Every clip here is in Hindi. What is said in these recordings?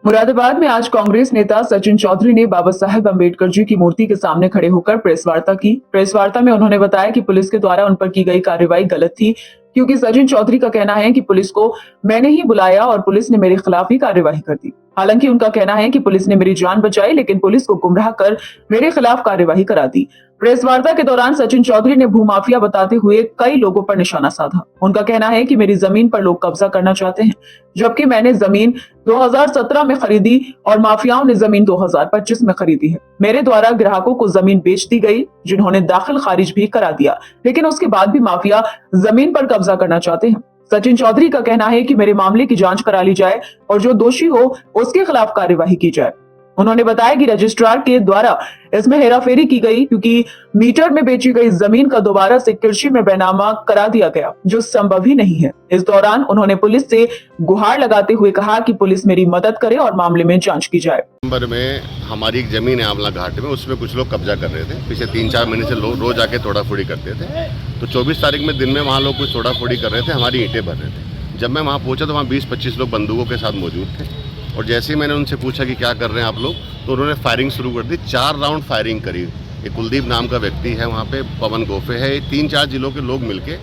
मुरादाबाद में आज कांग्रेस नेता सचिन चौधरी ने बाबा साहेब अम्बेडकर जी की मूर्ति के सामने खड़े होकर प्रेस वार्ता की। प्रेस वार्ता में उन्होंने बताया कि पुलिस के द्वारा उन पर की गई कार्रवाई गलत थी, क्योंकि सचिन चौधरी का कहना है कि पुलिस को मैंने ही बुलाया और पुलिस ने मेरे खिलाफ ही कार्यवाही कर दी। हालांकि उनका कहना है कि पुलिस ने मेरी जान बचाई, लेकिन पुलिस को गुमराह कर मेरे खिलाफ कार्यवाही करा दी। प्रेस वार्ता के दौरान सचिन चौधरी ने भूमाफिया बताते हुए कई लोगों पर निशाना साधा। उनका कहना है कि मेरी जमीन पर लोग कब्जा करना चाहते हैं, जबकि मैंने जमीन 2017 में खरीदी और माफियाओं ने जमीन 2025 में खरीदी है। मेरे द्वारा ग्राहकों को जमीन बेच दी गई, जिन्होंने दाखिल खारिज भी करा दिया, लेकिन उसके बाद भी माफिया जमीन पर कब्जा करना चाहते हैं। सचिन चौधरी का कहना है कि मेरे मामले की जांच करा ली जाए और जो दोषी हो उसके खिलाफ कार्यवाही की जाए। उन्होंने बताया कि रजिस्ट्रार के द्वारा इसमें हेराफेरी की गई, क्योंकि मीटर में बेची गई जमीन का दोबारा से कृषि में बैनामा करा दिया गया, जो संभव ही नहीं है। इस दौरान उन्होंने पुलिस से गुहार लगाते हुए कहा कि पुलिस मेरी मदद करे और मामले में जांच की जाए। नंबर में हमारी एक जमीन है आंवला घाट में, उसमें कुछ लोग कब्जा कर रहे थे। पिछले 3-4 महीने से लोग रोज आके तोड़ाफोड़ी करते थे। तो 24 तारीख में दिन में वहाँ लोग कुछ तोड़ाफोड़ी कर रहे थे, हमारी ईंटें भर रहे थे। जब मैं वहाँ पहुँचा तो वहाँ 20-25 लोग बंदूकों के साथ मौजूद थे, और जैसे ही मैंने उनसे पूछा कि क्या कर रहे हैं आप लोग, तो उन्होंने फायरिंग शुरू कर दी। 4 राउंड फायरिंग करी। एक कुलदीप नाम का व्यक्ति है वहाँ पे, पवन गोफे है, 3-4 जिलों के लोग मिलके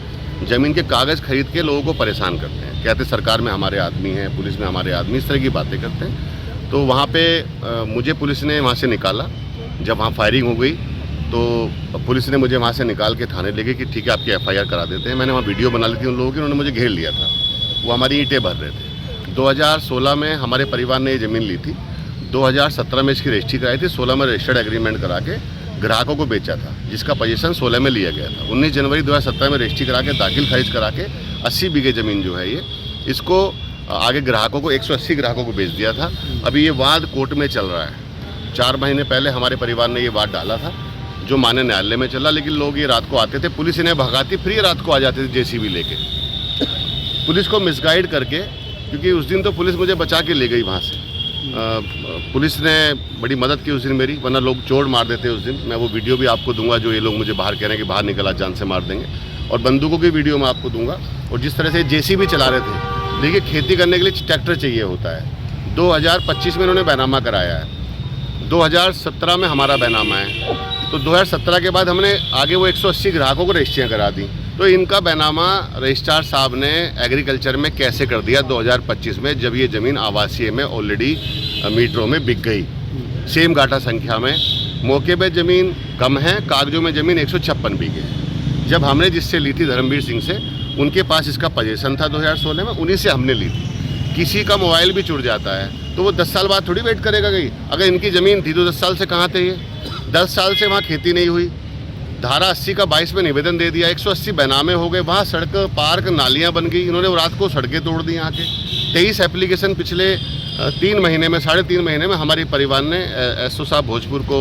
ज़मीन के कागज़ खरीद के लोगों को परेशान करते हैं। कहते सरकार में हमारे आदमी हैं, पुलिस में हमारे आदमी, इस तरह की बातें करते हैं। तो वहाँ पे मुझे पुलिस ने वहाँ से निकाला। जब वहाँ फायरिंग हो गई तो पुलिस ने मुझे वहाँ से निकाल के थाने ले गई कि ठीक है आपकी FIR करा देते हैं। मैंने वहाँ वीडियो बना ली थी उन लोगों की, उन्होंने मुझे घेर लिया था। वो हमारी ईंटें भर रहे थे। 2016 में हमारे परिवार ने ये ज़मीन ली थी। 2017 में इसकी रजिस्ट्री कराई थी। 16 में रजिस्टर्ड एग्रीमेंट करा के ग्राहकों को बेचा था, जिसका पोजीशन 16 में लिया गया था। 19 जनवरी 2017 में रजिस्ट्री करा के दाखिल खारिज करा के 80 बीघे ज़मीन जो है ये, इसको आगे ग्राहकों को 180 ग्राहकों को बेच दिया था। अभी ये वाद कोर्ट में चल रहा है। 4 महीने पहले हमारे परिवार ने ये वाद डाला था, जो मान्य न्यायालय में चला, लेकिन लोग ये रात को आते थे, पुलिस इन्हें भगाती, फिर ये रात को आ जाते थे JCB लेके, पुलिस को मिसगाइड करके। क्योंकि उस दिन तो पुलिस मुझे बचा के ले गई वहाँ से। पुलिस ने बड़ी मदद की उस दिन मेरी, वरना लोग चोट मार देते उस दिन। मैं वो वीडियो भी आपको दूंगा जो ये लोग मुझे बाहर कह रहे हैं कि बाहर निकला जान से मार देंगे, और बंदूकों की वीडियो मैं आपको दूंगा। और जिस तरह से JCB चला रहे थे, देखिए खेती करने के लिए ट्रैक्टर चाहिए होता है। 2025 में इन्होंने बैनामा कराया है, 2017 में हमारा बैनामा है। तो 2017 के बाद हमने आगे वो 180 ग्राहकों को रजिस्ट्रियाँ करा दी। तो इनका बैनामा रजिस्ट्रार साहब ने एग्रीकल्चर में कैसे कर दिया 2025 में, जब ये ज़मीन आवासीय में ऑलरेडी मीटरों में बिक गई, सेम गाटा संख्या में। मौके पे ज़मीन कम है, कागजों में ज़मीन 156 बीघे। जब हमने जिससे ली थी धर्मवीर सिंह से, उनके पास इसका पोजीशन था 2016 में, उन्हीं से हमने ली थी। किसी का मोबाइल भी चुर जाता है तो वो 10 साल बाद थोड़ी वेट करेगा गई। अगर इनकी ज़मीन थी तो 10 साल से कहाँ थे ये? 10 साल से वहाँ खेती नहीं हुई। धारा 80 का 22 में निवेदन दे दिया, 180 बैनामे हो गए, वहाँ सड़क, पार्क, नालियाँ बन गई। इन्होंने रात को सड़कें तोड़ दी यहाँ के। 23 एप्लीकेशन पिछले 3 महीने में, 3.5 महीने में हमारे परिवार ने SO साहब भोजपुर को,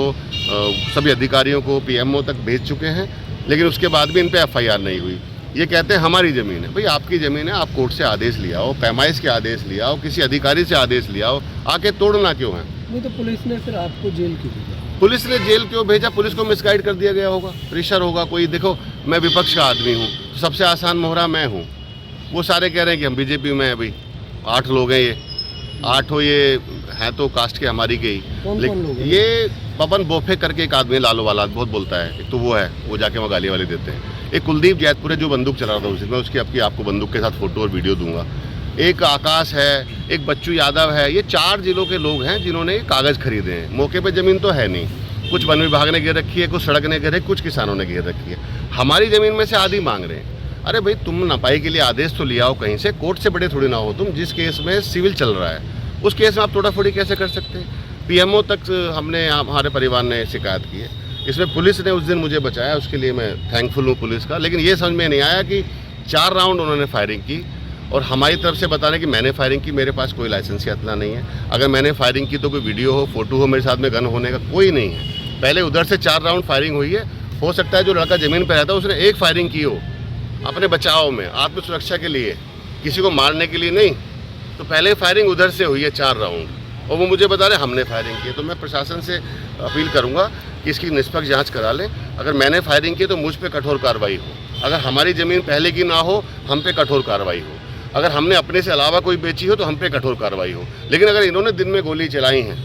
सभी अधिकारियों को, PMO तक भेज चुके हैं, लेकिन उसके बाद भी इन पर FIR नहीं हुई। ये कहते हैं हमारी ज़मीन है। भाई आपकी ज़मीन है, आप कोर्ट से आदेश लिया हो, पैमाइश के आदेश लिया हो, किसी अधिकारी से आदेश लिया हो, आके तोड़ना क्यों है? नहीं तो पुलिस ने फिर आपको जेल क्यों भेजा? पुलिस ने जेल क्यों भेजा? पुलिस को मिसगाइड कर दिया गया होगा, प्रेशर होगा कोई। देखो मैं विपक्ष का आदमी हूँ, तो सबसे आसान मोहरा मैं हूँ। वो सारे कह रहे हैं कि हम BJP में हैं। भाई 8 लोग हैं, ये 8 ये हैं तो कास्ट के हमारी के ही। कौन ये पवन बोफे करके एक आदमी, लालो वाला, बहुत बोलता है। एक तो वो है, वो जाके वहाँ गाली वाले देते हैं। एक कुलदीप जैतपुर है जो बंदूक चला रहा था उस दिन, मैं उसकी आपको बंदूक के साथ फोटो और वीडियो दूंगा। एक आकाश है, एक बच्चू यादव है। ये 4 जिलों के लोग हैं जिन्होंने कागज़ खरीदे हैं। मौके पे ज़मीन तो है नहीं, कुछ वन विभाग ने घेर रखी है, कुछ सड़क ने घेर, कुछ किसानों ने घेर रखी है। हमारी ज़मीन में से आधी मांग रहे हैं। अरे भाई तुम नपाई के लिए आदेश तो लिया हो कहीं से, कोर्ट से बड़े थोड़ी ना हो तुम। जिस केस में सिविल चल रहा है उस केस में आप तोड़ाफोड़ी कैसे कर सकते हैं? PMO तक हमने, हमारे परिवार ने शिकायत की है। इसमें पुलिस ने उस दिन मुझे बचाया, उसके लिए मैं थैंकफुल हूँ पुलिस का। लेकिन ये समझ में नहीं आया कि 4 राउंड उन्होंने फायरिंग की, और हमारी तरफ से बता रहे कि मैंने फायरिंग की। मेरे पास कोई लाइसेंस या इतना नहीं है। अगर मैंने फायरिंग की तो कोई वीडियो हो, फोटो हो, मेरे साथ में गन होने का कोई नहीं है। पहले उधर से 4 राउंड फायरिंग हुई है। हो सकता है जो लड़का ज़मीन पर रहता है उसने एक फायरिंग की हो अपने बचाव में, आत्मसुरक्षा के लिए, किसी को मारने के लिए नहीं। तो पहले फायरिंग उधर से हुई है 4 राउंड, और वो मुझे बता रहे हमने फायरिंग की है। तो मैं प्रशासन से अपील करूँगा कि इसकी निष्पक्ष जाँच करा लें। अगर मैंने फायरिंग की तो मुझ पर कठोर कार्रवाई हो, अगर हमारी ज़मीन पहले की ना हो हम पे कठोर कार्रवाई हो। अगर हमने अपने से अलावा कोई बेची हो तो हम पे कठोर कार्रवाई हो, लेकिन अगर इन्होंने दिन में गोली चलाई है,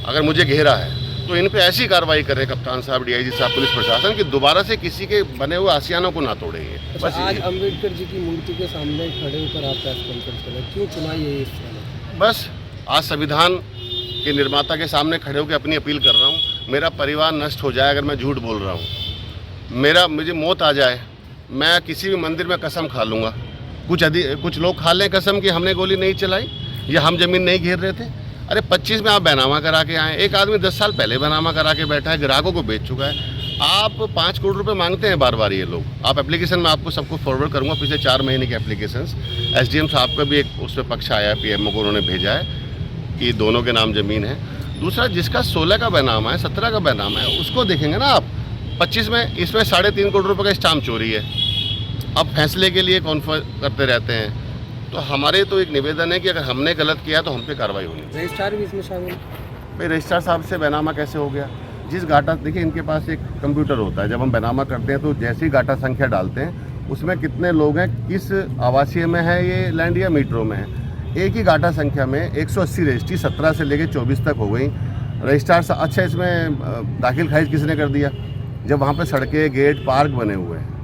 अगर मुझे घेरा है, तो इन पे ऐसी कार्रवाई करें कप्तान साहब, डीआईजी साहब, पुलिस प्रशासन कि दोबारा से किसी के बने हुए आशियानों को ना तोड़े ये। अच्छा, बस आज अम्बेडकर जी की मूर्ति के सामने खड़े होकर आप प्रेस कॉन्फ्रेंस कर रहे हैं, क्यों चुना ये इस समय? बस आज संविधान के निर्माता के सामने खड़े होकर अपनी अपील कर रहा हूँ। मेरा परिवार नष्ट हो जाए अगर मैं झूठ बोल रहा हूँ, मुझे मौत आ जाए, मैं किसी भी मंदिर में कसम खा लूँगा। कुछ लोग खा लें कसम कि हमने गोली नहीं चलाई या हम जमीन नहीं घेर रहे थे। अरे 25 में आप बैनामा करा के आए, एक आदमी 10 साल पहले बैनामा करा के बैठा है, ग्राहकों को बेच चुका है। आप 5 करोड़ रुपए मांगते हैं बार बार ये लोग। आप एप्लीकेशन में आपको सबको फॉरवर्ड करूंगा, पिछले 4 महीने के एप्लीकेशंस। एसडीएम साहब का भी एक उस पर पक्ष आया है, पीएमओ को उन्होंने भेजा है कि दोनों के नाम ज़मीन है। दूसरा, जिसका 16 का बैनामा है, 17 का बैनामा है, उसको देखेंगे ना आप। 25 में इसमें 3.5 करोड़ रुपये का स्टाम्प चोरी है। अब फैसले के लिए कॉन्फ्रेंस करते रहते हैं। तो हमारे तो एक निवेदन है कि अगर हमने गलत किया तो हम पे कार्रवाई होनी चाहिए। रजिस्ट्रार भी इसमें शामिल? भाई रजिस्ट्रार साहब से बैनामा कैसे हो गया? जिस गाटा, देखिए इनके पास एक कंप्यूटर होता है, जब हम बैनामा करते हैं तो जैसी गाटा संख्या डालते हैं उसमें कितने लोग हैं, किस आवासीय में है ये लैंड या मीटरों में है। एक ही गाटा संख्या में 180 रजिस्ट्री 17 से लेकर 24 तक हो गई। रजिस्ट्रार साहब, अच्छा इसमें दाखिल खारिज किसने कर दिया? जब वहाँ पे सड़कें, गेट, पार्क बने हुए हैं।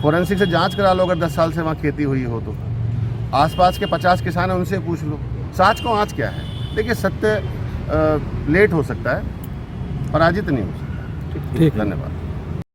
फोरेंसिक से जांच करा लो, अगर 10 साल से वहाँ खेती हुई हो तो। आसपास के 50 किसान हैं, उनसे पूछ लो। साच को आँच क्या है? देखिए, सत्य लेट हो सकता है, पराजित नहीं हो सकता। ठीक, धन्यवाद।